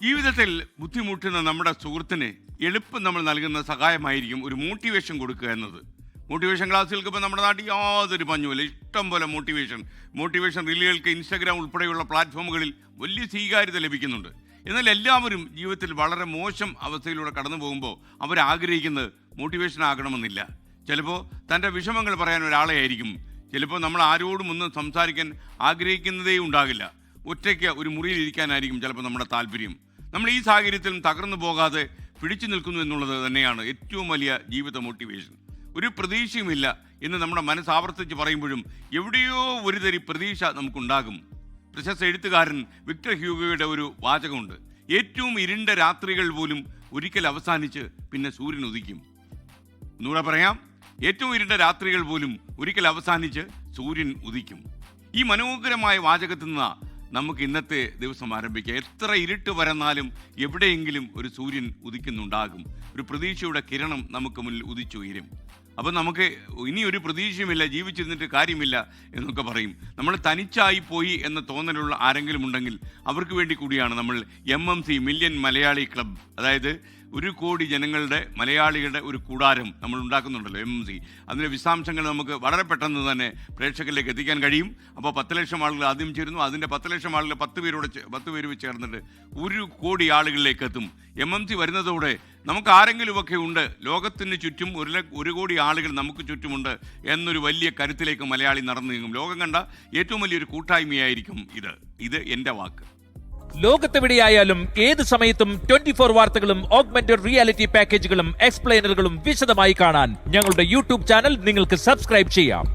ജീവിതത്തിൽ ബുദ്ധിമുട്ടുന്ന നമ്മുടെ സുഹൃത്തിന് എളുപ്പം നമ്മൾ നൽകുന്ന സഹായമായിരിക്കും ഒരു മോട്ടിവേഷൻ കൊടുക്കുക എന്നത്. മോട്ടിവേഷൻ ക്ലാസ്സുകൾക്ക് ഇപ്പോൾ നമ്മുടെ നാട്ടിൽ യാതൊരു പഞ്ഞുമില്ല. ഇഷ്ടം പോലെ മോട്ടിവേഷൻ റീലുകൾക്ക് ഇൻസ്റ്റാഗ്രാം ഉൾപ്പെടെയുള്ള പ്ലാറ്റ്ഫോമുകളിൽ വലിയ സ്വീകാര്യത ലഭിക്കുന്നുണ്ട്. എന്നാൽ എല്ലാവരും ജീവിതത്തിൽ വളരെ മോശം അവസ്ഥയിലൂടെ കടന്നു പോകുമ്പോൾ അവരാഗ്രഹിക്കുന്നത് മോട്ടിവേഷൻ ആകണമെന്നില്ല. ചിലപ്പോൾ തൻ്റെ വിഷമങ്ങൾ പറയാൻ ഒരാളെ ആയിരിക്കും. ചിലപ്പോൾ നമ്മൾ ആരോടും ഒന്നും സംസാരിക്കാൻ ആഗ്രഹിക്കുന്നതേ ഉണ്ടാകില്ല. ഒറ്റയ്ക്ക് ഒരു മുറിയിലിരിക്കാനായിരിക്കും ചിലപ്പോൾ നമ്മുടെ താല്പര്യം. നമ്മൾ ഈ സാഹചര്യത്തിലും തകർന്നു പോകാതെ പിടിച്ചു നിൽക്കുന്നു എന്നുള്ളത് തന്നെയാണ് ഏറ്റവും വലിയ ജീവിത മോട്ടിവേഷൻ. ഒരു പ്രതീക്ഷയുമില്ല എന്ന് നമ്മുടെ മനസ്സ് ആവർത്തിച്ച് പറയുമ്പോഴും എവിടെയോ ഒരു തരി പ്രതീക്ഷ നമുക്കുണ്ടാകും. പ്രശസ്ത എഴുത്തുകാരൻ വിക്ടർ ഹ്യൂഗോയുടെ ഒരു വാചകമുണ്ട്: ഏറ്റവും ഇരുണ്ട രാത്രികൾ പോലും ഒരിക്കൽ അവസാനിച്ച് പിന്നെ സൂര്യൻ ഉദിക്കും. ഒന്നുകൂടെ പറയാം: ഏറ്റവും ഇരുണ്ട രാത്രികൾ പോലും ഒരിക്കൽ അവസാനിച്ച് സൂര്യൻ ഉദിക്കും. ഈ മനോഹരമായ വാചകത്തിൽ നിന്ന് നമുക്ക് ഇന്നത്തെ ദിവസം ആരംഭിക്കാം. എത്ര ഇരുട്ട് വരന്നാലും എവിടെയെങ്കിലും ഒരു സൂര്യൻ ഉദിക്കുന്നുണ്ടാകും. ഒരു പ്രതീക്ഷയുടെ കിരണം നമുക്ക് മുന്നിൽ ഉദിച്ചുയരും. അപ്പം നമുക്ക് ഇനി ഒരു പ്രതീക്ഷയുമില്ല, ജീവിച്ചിരുന്നിട്ട് കാര്യമില്ല എന്നൊക്കെ പറയും. നമ്മൾ തനിച്ചായി പോയി എന്ന തോന്നലുള്ള ആരെങ്കിലും ഉണ്ടെങ്കിൽ അവർക്ക് വേണ്ടി കൂടിയാണ് നമ്മൾ MMC മില്യൺ മലയാളി ക്ലബ്, അതായത് 1 കോടി ജനങ്ങളുടെ മലയാളികളുടെ ഒരു കൂടാരം നമ്മൾ ഉണ്ടാക്കുന്നുണ്ടല്ലോ MMC. അതിൻ്റെ വിശദാംശങ്ങൾ നമുക്ക് വളരെ പെട്ടെന്ന് തന്നെ പ്രേക്ഷകരിലേക്ക് എത്തിക്കാൻ കഴിയും. അപ്പോൾ 10 ലക്ഷം ആളുകൾ ആദ്യം ചേരുന്നു. അതിൻ്റെ 10 ലക്ഷം ആളുകൾ 10 പേര് ചേർന്നിട്ട് 1 കോടി ആളുകളിലേക്ക് എത്തും. MMC വരുന്നതോടെ നമുക്ക് ആരെങ്കിലുമൊക്കെ ഉണ്ട്, ലോകത്തിന് ചുറ്റും 1 കോടി ആളുകൾ നമുക്ക് ചുറ്റുമുണ്ട് എന്നൊരു വലിയ കരുത്തിലേക്ക് മലയാളി നടന്നു നീങ്ങും. ലോകം കണ്ട ഏറ്റവും വലിയൊരു കൂട്ടായ്മയായിരിക്കും ഇത് എൻ്റെ വാക്ക്. ലോകത്തെവിടെയായാലും ഏത് സമയത്തും 24 വാർത്തകളും ഓഗ്മെന്റഡ് റിയാലിറ്റി പാക്കേജുകളും എക്സ്പ്ലെയിനറുകളും വിശദമായി കാണാൻ ഞങ്ങളുടെ യൂട്യൂബ് ചാനൽ നിങ്ങൾക്ക് സബ്സ്ക്രൈബ് ചെയ്യാം.